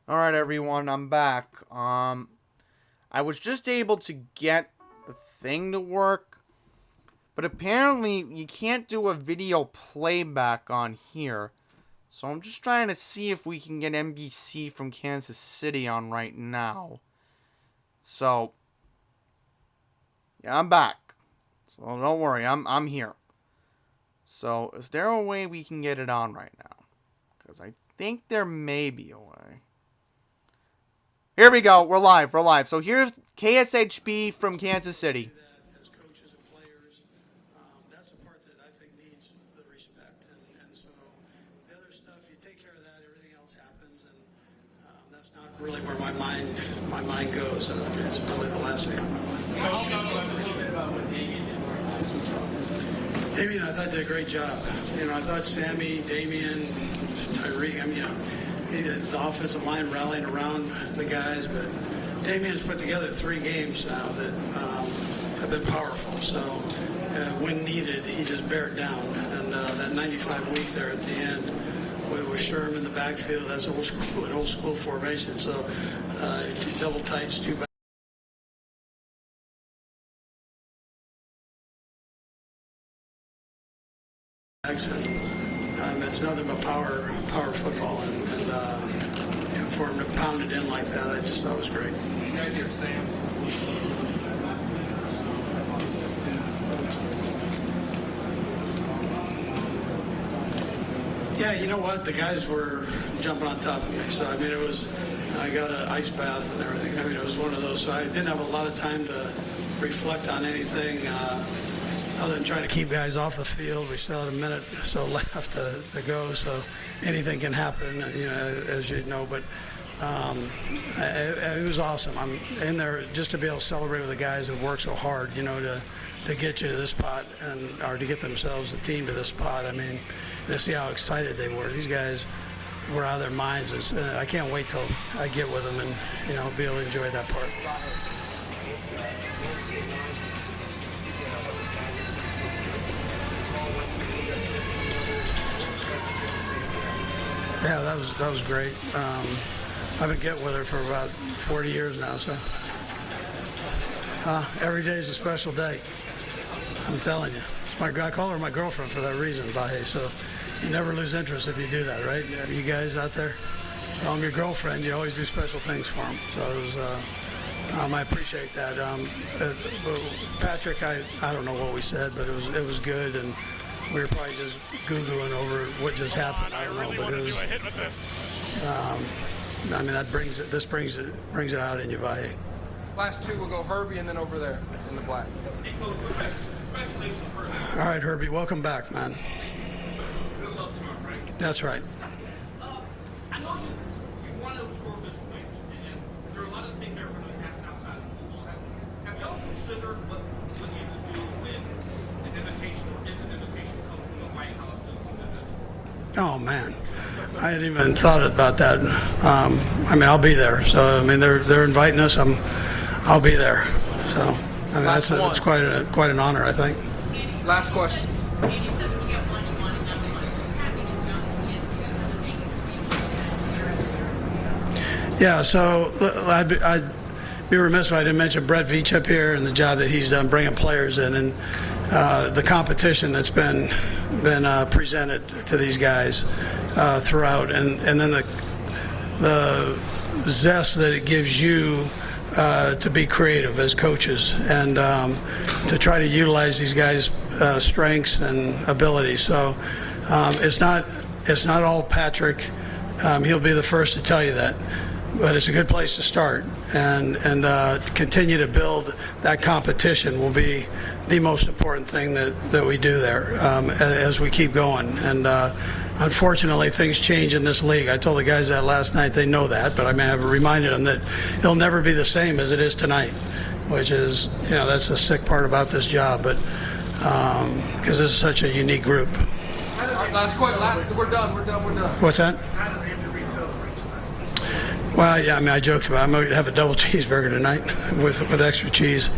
Alright everyone, I'm back. I was just able to get the thing to work, but apparently you can't do a video playback on here. So I'm just trying to see if we can get NBC from Kansas City on right now. So yeah, I'm back. So don't worry, I'm here. So is there a way we can get it on right now? Because I think there may be a way. Here we go. We're live. We're live. So here's KSHB from Kansas City. As coaches and players, that's the part that I think needs the respect. And so the other stuff, you take care of that, everything else happens, and that's not really where my mind goes. It's really the last thing on my mind. Damian, I thought did a great job. I thought Sammy, Damian, Tyreek, the offensive line rallying around the guys, but Damian's put together 3 games now that have been powerful. So when needed, he just bared down. And that 95 week there at the end with Sherm in the backfield, that's an old school formation. So double tights, 2 backs. It's nothing but power football, and for him to pound it in like that, I just thought it was great. Right here, Sam. Yeah, you know what? The guys were jumping on top of me, so I got an ice bath and everything. It was one of those. So I didn't have a lot of time to reflect on anything. Other than trying to keep guys off the field. We still had a minute or so left to go, so anything can happen, as you know. But it was awesome. I'm in there just to be able to celebrate with the guys who worked so hard, to get you to this spot or to get themselves, the team, to this spot. To see how excited they were. These guys were out of their minds. I can't wait till I get with them and be able to enjoy that part. Yeah, that was great. I've been getting with her for about 40 years now, so every day is a special day. I'm telling you. I call her my girlfriend for that reason, Bahe. So you never lose interest if you do that, right? You guys out there, I'm your girlfriend. You always do special things for them. So it was. I appreciate that. Patrick, I don't know what we said, but it was good, and we were probably just Googling over what just happened. I don't know, but it was. This brings it out in you, Vahe. Last 2 will go Herbie and then over there in the black. All right, Herbie, welcome back, man. That's right. I know you want to absorb this win, and there are a lot of things that are going to happen outside of football. Have y'all considered what you would do when an invitation or if an invitation comes from the White House to this? Oh man, I hadn't even thought about that. I'll be there. So they're inviting us. I'll be there. So that's quite an honor, I think. Last question. Yeah, so I'd be remiss if I didn't mention Brett Veach up here and the job that he's done bringing players in, and the competition that's been presented to these guys throughout, and then the zest that it gives you to be creative as coaches and to try to utilize these guys' strengths and abilities. So it's not all Patrick. He'll be the first to tell you that. But it's a good place to start, and continue to build that competition will be the most important thing that we do there as we keep going. And unfortunately, things change in this league. I told the guys that last night. They know that, but I've reminded them that it'll never be the same as it is tonight, which is, that's the sick part about this job. But because this is such a unique group. Last question. We're done. What's that? Well, yeah, I joked about it. I'm going to have a double cheeseburger tonight with extra cheese.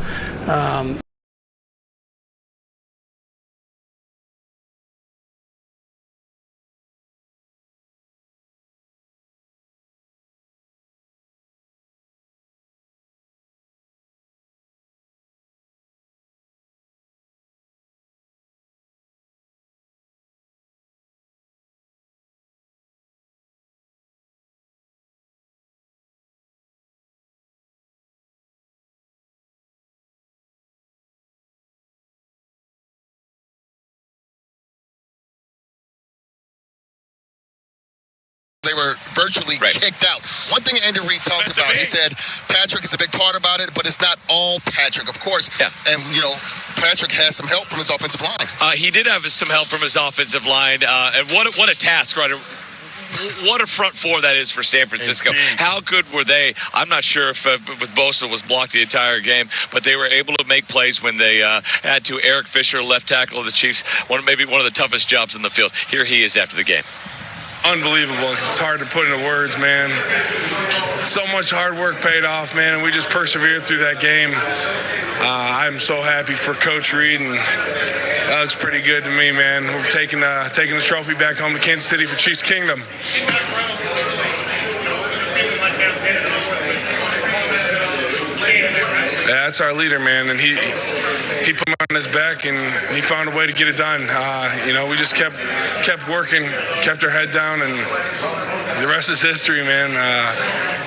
were virtually kicked out. One thing Andy Reid talked about, he said Patrick is a big part about it, but it's not all Patrick, of course. Yeah. And, Patrick has some help from his offensive line. He did have some help from his offensive line. And what a task, right? What a front four that is for San Francisco. Indeed. How good were they? I'm not sure if with Bosa was blocked the entire game, but they were able to make plays when they had to. Eric Fisher, left tackle of the Chiefs, maybe one of the toughest jobs in the field. Here he is after the game. Unbelievable. It's hard to put into words, man. So much hard work paid off, man, and we just persevered through that game. I'm so happy for Coach Reid, and that looks pretty good to me, man. We're taking the trophy back home to Kansas City for Chiefs Kingdom. Yeah, that's our leader, man, and he put him on his back, and he found a way to get it done. We just kept working, kept our head down, and the rest is history, man.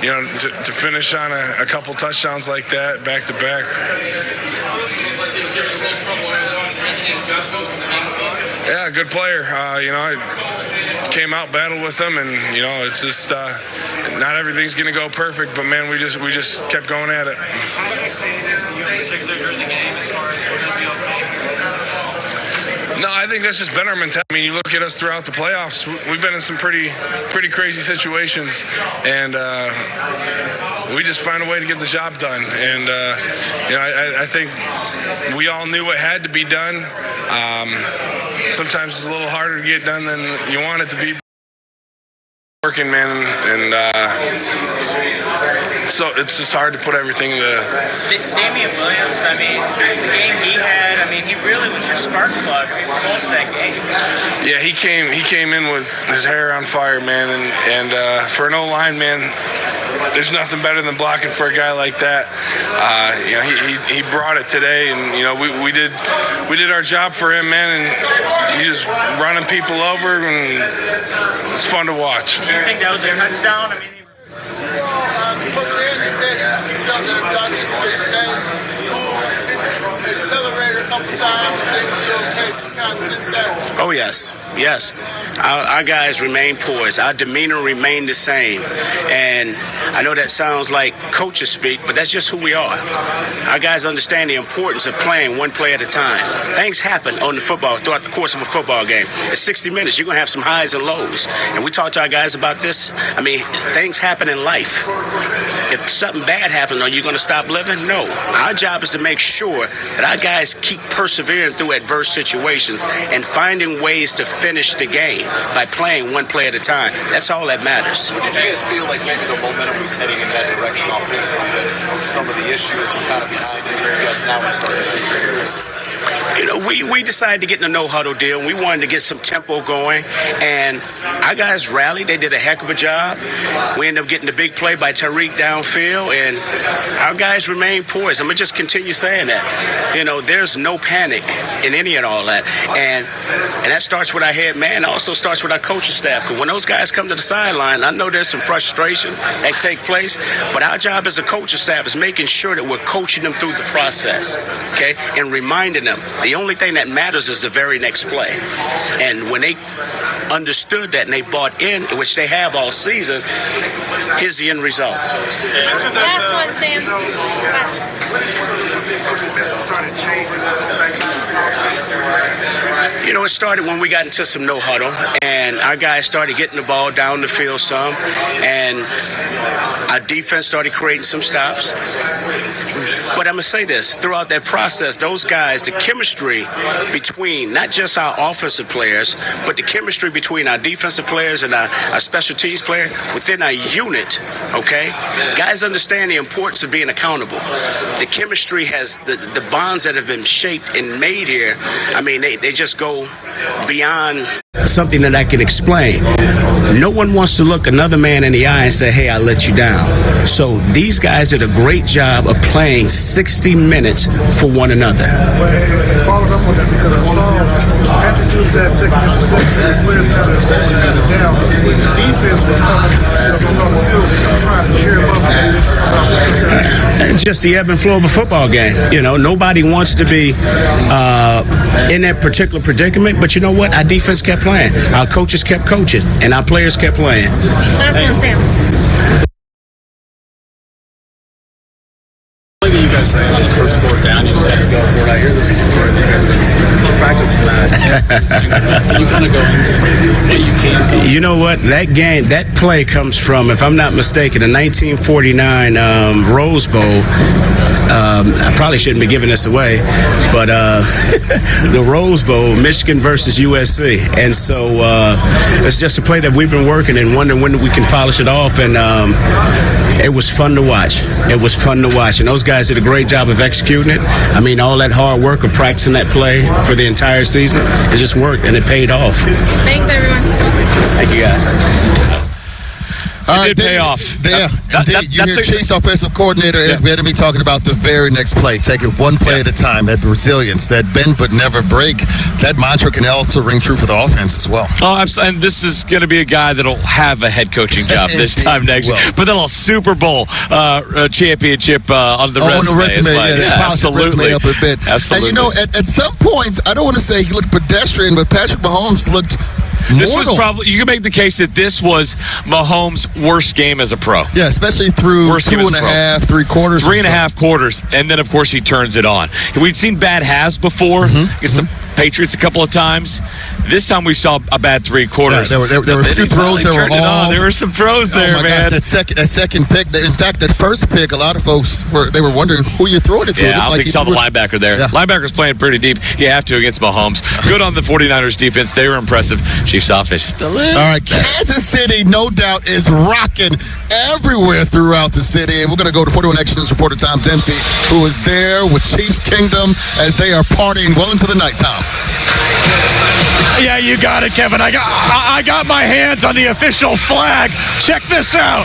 To finish on a couple touchdowns like that, back to back. Yeah, good player. I came out, battled with him, and it's just not everything's gonna go perfect, but man, we just kept going at it. No, I think that's just been our mentality. I mean, you look at us throughout the playoffs, we've been in some pretty crazy situations, and we just find a way to get the job done. And I think we all knew what had to be done. Sometimes it's a little harder to get done than you want it to be. Working, man, and so it's just hard to put everything into. Damian Williams, the game he had, he really was your spark plug for most of that game. Yeah, he came in with his hair on fire, man, and for an O-line, man, there's nothing better than blocking for a guy like that. He brought it today, and we did our job for him, man, and he just running people over, and it's fun to watch. Do you think that was a touchdown? Coach Andy said he felt that if y'all just would stay cool, accelerate a couple times, things would be okay. You kind of sense that? Oh, yes. Our guys remain poised. Our demeanor remained the same. And I know that sounds like coaches speak, but that's just who we are. Our guys understand the importance of playing one play at a time. Things happen on the football throughout the course of a football game. It's 60 minutes. You're going to have some highs and lows. And we talk to our guys about this. Things happen in life. If something bad happens, are you going to stop living? No. Our job is to make sure that our guys keep persevering through adverse situations and finding ways to finish the game by playing one play at a time. That's all that matters. Did you guys feel like maybe the momentum was heading in that direction offensively? Some of the issues kind of behind it, you guys now are starting to we decided to get in a no-huddle deal. We wanted to get some tempo going, and our guys rallied. They did a heck of a job. We ended up getting the big play by Tariq downfield, and our guys remain poised. I'm going to just continue saying that. There's no panic in any and all that. And that starts with our head man. It also starts with our coaching staff. Because when those guys come to the sideline, I know there's some frustration that take place, but our job as a coaching staff is making sure that we're coaching them through the process, okay, and reminding them the only thing that matters is the very next play. And when they understood that and they bought in, which they have all season, here's the end result. Last one, Sam. It started when we got into some no huddle, and our guys started getting the ball down the field some, and our defense started creating some stops. But I'm going to say this, throughout that process, those guys, the chemistry between not just our offensive players, but the chemistry between our defensive players and our special teams players within our unit, okay? Guys understand the importance of being accountable. The chemistry has the bonds that have been shaped and made here. They just go beyond something that I can explain. No one wants to look another man in the eye and say, hey, I let you down. So these guys did a great job of playing 60 minutes for one another. Followed up on that because I saw introduce that second players kind of down. fans was coming on the field trying to cheer him up. It's just the ebb and flow of a football game. Nobody wants to be in that particular predicament, but you know what? Our defense kept playing. Our coaches kept coaching, and our players kept playing. Last one, Sam. You guys say on the first sport down, you just had to go for it. I hear this is sort of you guys practicing that. Can you kind of go into what you can tell? You know what? That play comes from, if I'm not mistaken, the 1949 Rose Bowl. I probably shouldn't be giving this away, but the Rose Bowl, Michigan versus USC. And so it's just a play that we've been working and wondering when we can polish it off. And it was fun to watch. And those guys did a great job of executing it. I mean, all that hard work of practicing that play for the entire season, it just worked and it paid off. Thanks, everyone. Thank you, guys. It did pay off. You hear Chiefs offensive coordinator Eric Bieniemy talking about the very next play. Take it one play at a time. That resilience, that bend but never break. That mantra can also ring true for the offense as well. Oh, and this is going to be a guy that'll have a head coaching job this time next year. But that'll Super Bowl championship on the resume. Absolutely. Resume up a bit. Absolutely. And at some points, I don't want to say he looked pedestrian, but Patrick Mahomes looked This was probably, you can make the case that this was Mahomes' worst game as a pro. Yeah, especially through 2.5, 3 quarters. 3.5 quarters, and then, of course, he turns it on. We'd seen bad halves before against the Patriots a couple of times. This time we saw a bad 3 quarters. Yeah, there were a few throws that were off. There were some throws there, man. Gosh, that second pick. In fact, that first pick, a lot of folks were wondering who you're throwing it to. Yeah, I don't think you saw the linebacker there. Yeah. Linebacker's playing pretty deep. You have to against Mahomes. Good on the 49ers defense. They were impressive. Chiefs offense just a little. All right, Kansas City, no doubt, is rocking everywhere throughout the city. And we're going to go to 41 Action News reporter Tom Dempsey, who is there with Chiefs Kingdom as they are partying well into the nighttime. Yeah, you got it, Kevin. I got my hands on the official flag. Check this out.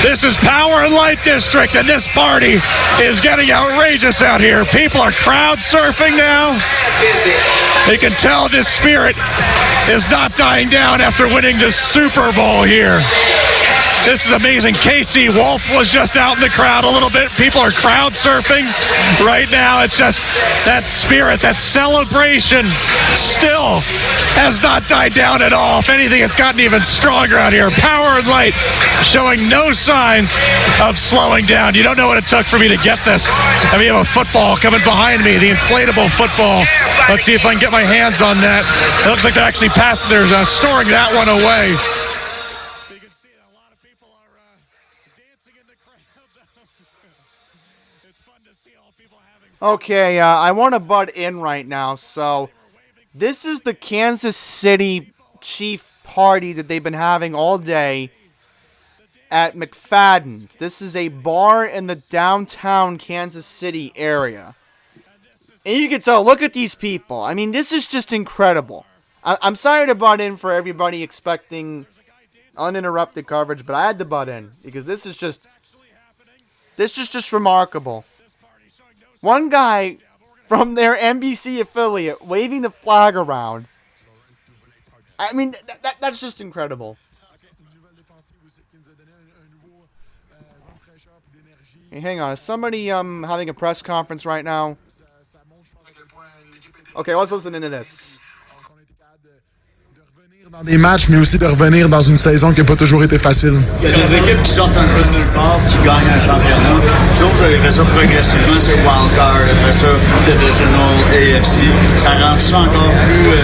This is Power and Light District, and this party is getting outrageous out here. People are crowd surfing now. You can tell this spirit is not dying down after winning the Super Bowl here. This is amazing. Casey Wolf was just out in the crowd a little bit. People are crowd surfing right now. It's just that spirit, that celebration still has not died down at all. If anything, it's gotten even stronger out here. Power and Light showing no signs of slowing down. You don't know what it took for me to get this. I mean, you have a football coming behind me, the inflatable football. Let's see if I can get my hands on that. It looks like they're actually passing. They're storing that one away. Okay, I want to butt in right now. So, this is the Kansas City Chief party that they've been having all day at McFadden's. This is a bar in the downtown Kansas City area. And you can tell, look at these people. I mean, this is just incredible. I'm sorry to butt in for everybody expecting uninterrupted coverage, but I had to butt in because this is just remarkable. One guy from their NBC affiliate waving the flag around. I mean, that's just incredible. Hey, hang on. Is somebody having a press conference right now? Okay, let's listen into this. Dans des matchs, mais aussi de revenir dans une saison qui n'a pas toujours été facile. Il y a des équipes qui sortent un peu de nulle part, qui gagnent un championnat. Nous autres, on fait ça progressivement, c'est wildcard, après ça, divisional, AFC. Ça rend ça encore plus...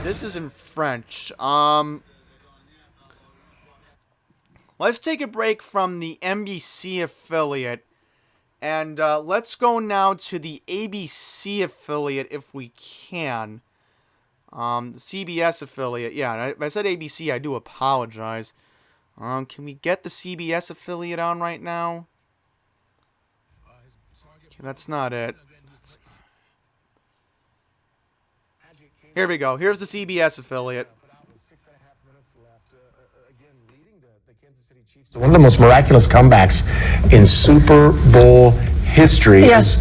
This is in French. Let's take a break from the NBC affiliate, and let's go now to the ABC affiliate if we can. The CBS affiliate. Yeah, I said ABC. I do apologize. Can we get the CBS affiliate on right now? Okay, that's not it. Here we go. Here's the CBS affiliate. One of the most miraculous comebacks in Super Bowl history. Yes.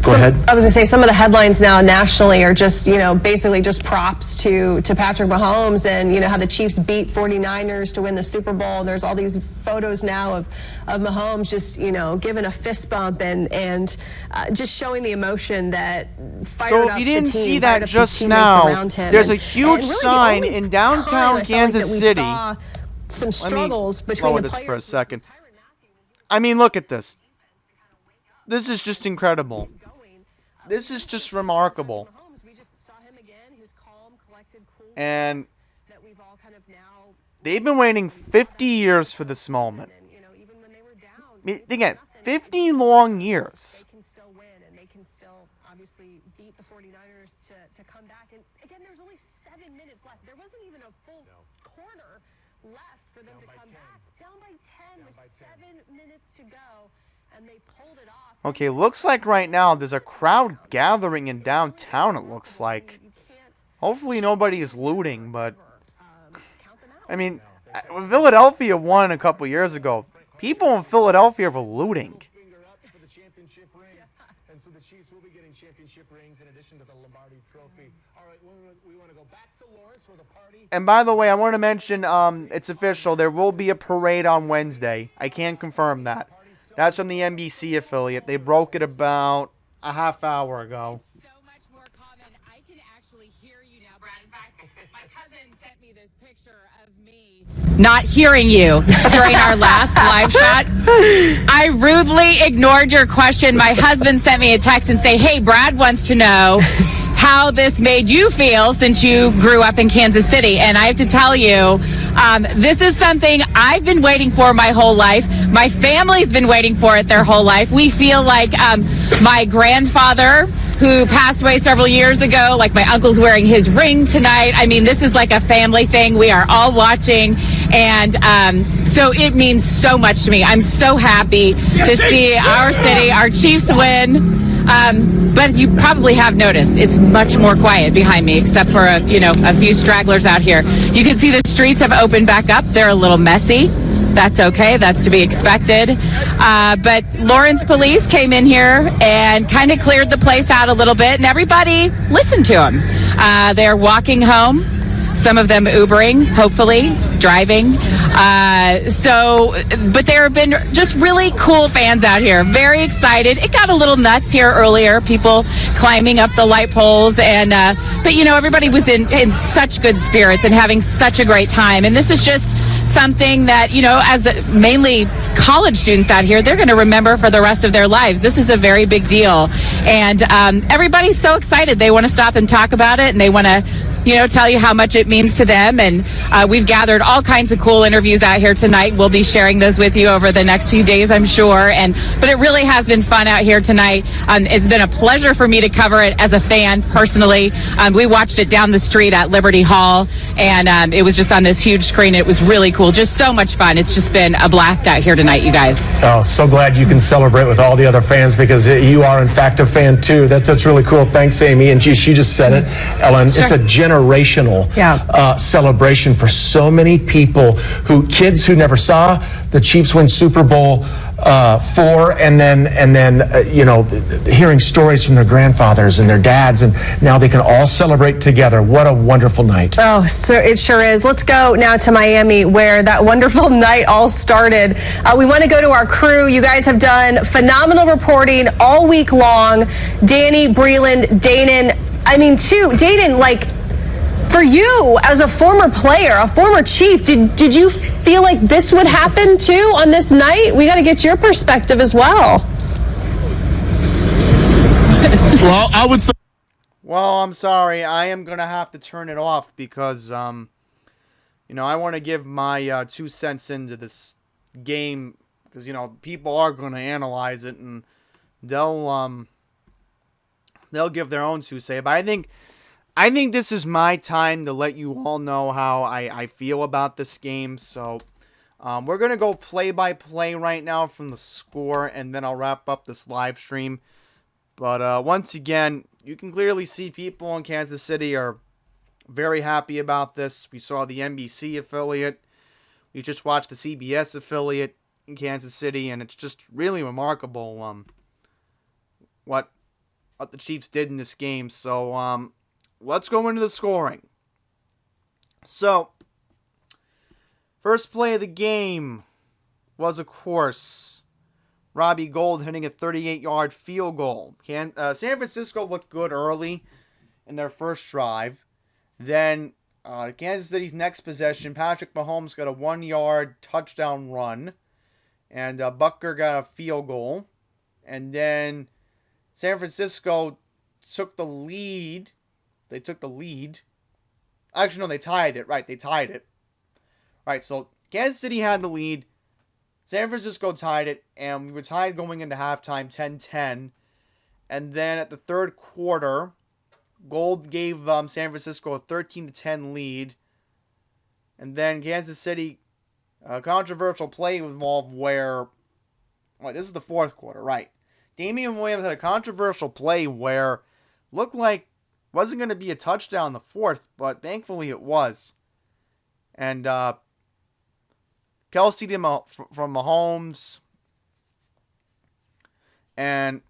Go ahead. I was going to say some of the headlines now nationally are just, basically just props to Patrick Mahomes and, how the Chiefs beat 49ers to win the Super Bowl. There's all these photos now of Mahomes just, giving a fist bump and just showing the emotion that fired up the team. So if you didn't see that just now, there's a huge sign in downtown Kansas City. Some struggles between the players. For a second. I mean, look at this. This is just incredible. This is just remarkable. And they've been waiting 50 years for this moment. Again, 50 long years. They can still win, and they can still obviously beat the 49ers to come back. And again, there's only 7 minutes left. There wasn't even a full quarter left for them to come back. Down by 10 with 7 minutes to go, and they pulled it off. Okay, looks like right now there's a crowd gathering in downtown, it looks like. Hopefully nobody is looting, but... I mean, Philadelphia won a couple years ago. People in Philadelphia were looting. And so the Chiefs will be getting championship rings in addition to the Lombardi Trophy. All right, we want to go back to Lawrence for the party. And by the way, I want to mention, it's official. There will be a parade on Wednesday. I can't confirm that. That's from the NBC affiliate. They broke it about a half hour ago. So much more common. I can actually hear you now, Brad. In fact, my cousin sent me this picture of me not hearing you during our last live shot. I rudely ignored your question. My husband sent me a text and say, hey, Brad wants to know how this made you feel since you grew up in Kansas City. And I have to tell you, this is something I've been waiting for my whole life. My family's been waiting for it their whole life. We feel like my grandfather, who passed away several years ago, like my uncle's wearing his ring tonight. I mean, this is like a family thing. We are all watching. And so it means so much to me. I'm so happy to see our city, our Chiefs win. But you probably have noticed it's much more quiet behind me, except for a few stragglers out here. You can see the streets have opened back up. They're a little messy. That's okay. That's to be expected. But Lawrence police came in here and kind of cleared the place out a little bit, and everybody listened to them. They're walking home. Some of them Ubering, hopefully, driving. But there have been just really cool fans out here. Very excited. It got a little nuts here earlier. People climbing up the light poles. But everybody was in such good spirits and having such a great time. And this is just something that, as mainly college students out here, they're going to remember for the rest of their lives. This is a very big deal. And everybody's so excited. They want to stop and talk about it, and they want to tell you how much it means to them. And we've gathered all kinds of cool interviews out here tonight. We'll be sharing those with you over the next few days, I'm sure. But it really has been fun out here tonight. It's been a pleasure for me to cover it as a fan personally. We watched it down the street at Liberty Hall, and it was just on this huge screen. It was really cool. Just so much fun. It's just been a blast out here tonight, you guys. Oh, so glad you can celebrate with all the other fans, because you are, in fact, a fan, too. That's really cool. Thanks, Amy. And she just said it, Ellen. Sure. It's a generational celebration for so many people, kids who never saw the Chiefs win Super Bowl 4, and then hearing stories from their grandfathers and their dads, and now they can all celebrate together. What a wonderful night. Oh, so it sure is. Let's go now to Miami, where that wonderful night all started. We want to go to our crew. You guys have done phenomenal reporting all week long. Danny, Breland, Danon. Danon, for you, as a former player, a former Chief, did you feel like this would happen too on this night? We got to get your perspective as well. Well, I would say. Well, I'm sorry. I am going to have to turn it off because, I want to give my 2 cents into this game because, people are going to analyze it and they'll give their own 2 cents. But I think this is my time to let you all know how I feel about this game. So we're going to go play-by-play right now from the score, and then I'll wrap up this live stream. But once again, you can clearly see people in Kansas City are very happy about this. We saw the NBC affiliate. We just watched the CBS affiliate in Kansas City, and it's just really remarkable what what the Chiefs did in this game. So let's go into the scoring. So, first play of the game was, of course, Robbie Gould hitting a 38-yard field goal. San Francisco looked good early in their first drive. Then Kansas City's next possession, Patrick Mahomes got a 1-yard touchdown run. And Butker got a field goal. And then San Francisco took the lead. They took the lead. Actually, no, they tied it. Right, they tied it. Right, so Kansas City had the lead. San Francisco tied it. And we were tied going into halftime, 10-10. And then at the third quarter, Gold gave San Francisco a 13-10 lead. And then Kansas City, a controversial play involved where... Right, this is the fourth quarter, right. Damian Williams had a controversial play where looked like wasn't going to be a touchdown in the fourth, but thankfully it was. And Kelsey did from Mahomes. And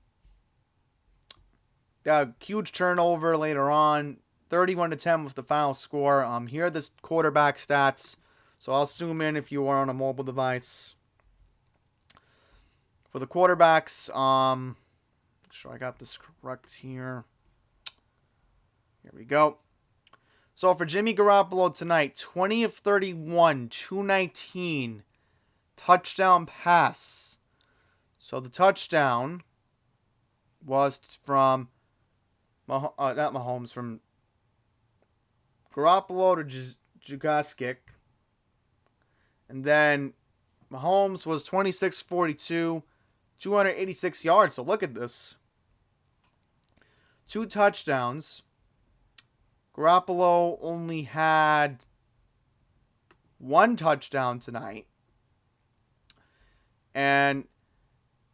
got a huge turnover later on. 31-10 was the final score. Here are the quarterback stats. So I'll zoom in if you are on a mobile device. For the quarterbacks, make sure I got this correct here. Here we go. So for Jimmy Garoppolo tonight, 20 of 31, 219, touchdown pass. So the touchdown was from, not Mahomes, from Garoppolo to Jugaskic. And then Mahomes was 26-42, 286 yards. So look at this. 2 touchdowns. Garoppolo only had 1 touchdown tonight. And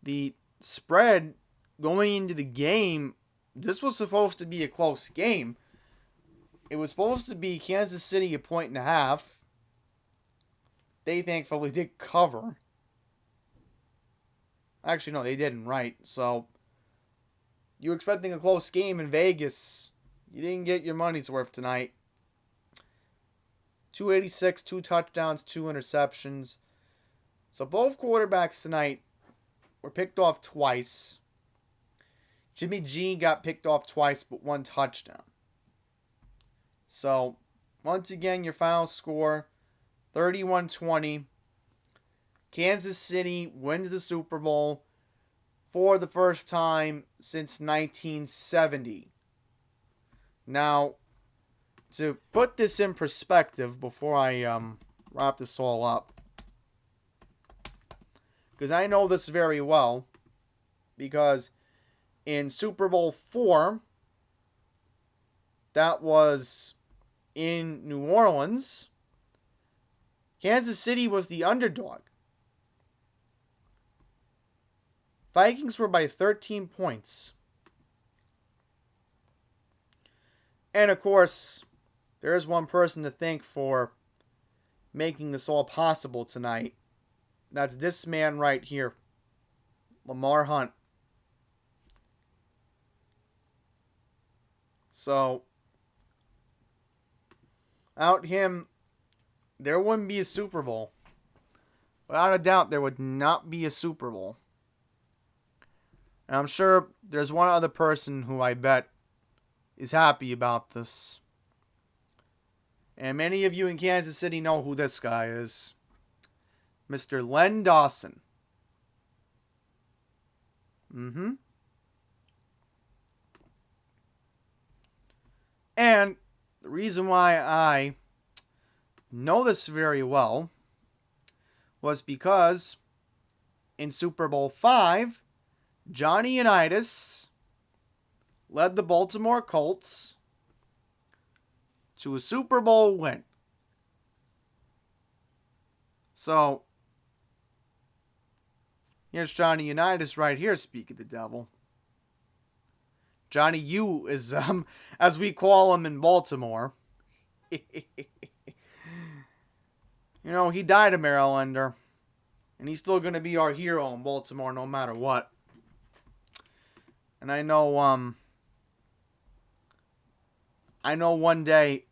the spread going into the game, this was supposed to be a close game. It was supposed to be Kansas City a 1.5. They thankfully did cover. Actually, no, they didn't, right? So, you were expecting a close game in Vegas. You didn't get your money's worth tonight. 286, 2 touchdowns, 2 interceptions. So, both quarterbacks tonight were picked off twice. Jimmy G got picked off twice, but 1 touchdown. So, once again, your final score, 31-20. Kansas City wins the Super Bowl for the first time since 1970. Now, to put this in perspective before I wrap this all up, because I know this very well, because in Super Bowl 4, that was in New Orleans, Kansas City was the underdog. Vikings were by 13 points. And of course, there is one person to thank for making this all possible tonight. That's this man right here, Lamar Hunt. So, without him, there wouldn't be a Super Bowl. Without a doubt, there would not be a Super Bowl. And I'm sure there's one other person who I bet is happy about this. And many of you in Kansas City know who this guy is. Mr. Len Dawson. And the reason why I know this very well was because in Super Bowl 5, Johnny Unitas led the Baltimore Colts to a Super Bowl win. So, here's Johnny Unitas right here, speak of the devil. Johnny U is, as we call him in Baltimore. You know, he died a Marylander. And he's still going to be our hero in Baltimore no matter what. And I know, I know one day,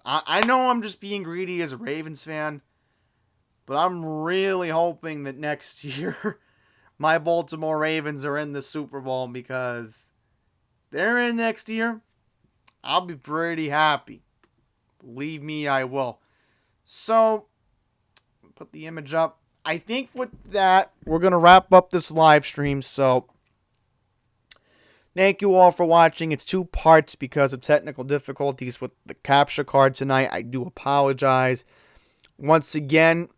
I know I'm just being greedy as a Ravens fan, but I'm really hoping that next year my Baltimore Ravens are in the Super Bowl, because they're in next year. I'll be pretty happy. Believe me, I will. So, put the image up. I think with that, we're going to wrap up this live stream. So, thank you all for watching. It's 2 parts because of technical difficulties with the capture card tonight. I do apologize. Once again,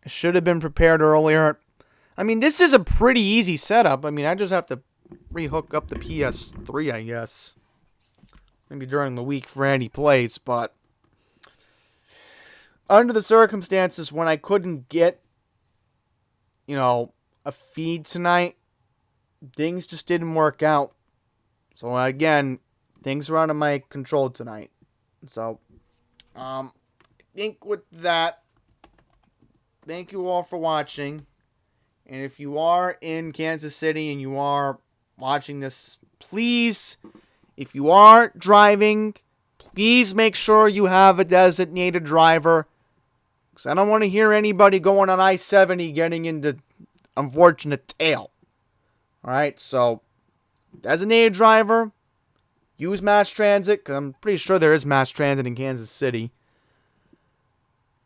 I should have been prepared earlier. I mean, this is a pretty easy setup. I mean, I just have to rehook up the PS3, I guess. Maybe during the week for Andy plays, but under the circumstances, when I couldn't get, a feed tonight, things just didn't work out. So again, things are out of my control tonight. So, I think with that, thank you all for watching. And if you are in Kansas City and you are watching this, please, if you are driving, please make sure you have a designated driver. Because I don't want to hear anybody going on I-70 getting into unfortunate tail. Alright, so designated driver, use mass transit, because I'm pretty sure there is mass transit in Kansas City.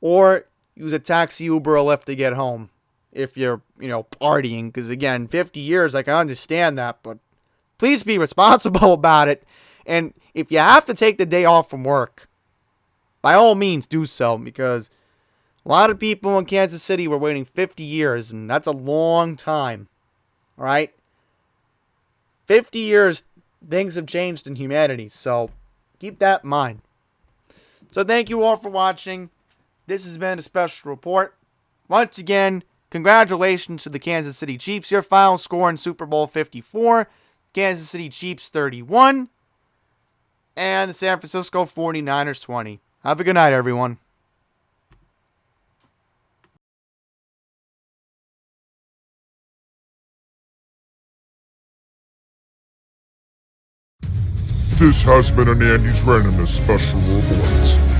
Or use a taxi, Uber, or Lyft to get home if you're, partying. Because again, 50 years, I can understand that, but please be responsible about it. And if you have to take the day off from work, by all means do so, because a lot of people in Kansas City were waiting 50 years, and that's a long time. Alright? 50 years, things have changed in humanity, so keep that in mind. So thank you all for watching. This has been a special report. Once again, congratulations to the Kansas City Chiefs. Your final score in Super Bowl 54, Kansas City Chiefs 31, and the San Francisco 49ers 20. Have a good night, everyone. This has been an Andy's Randomness special report.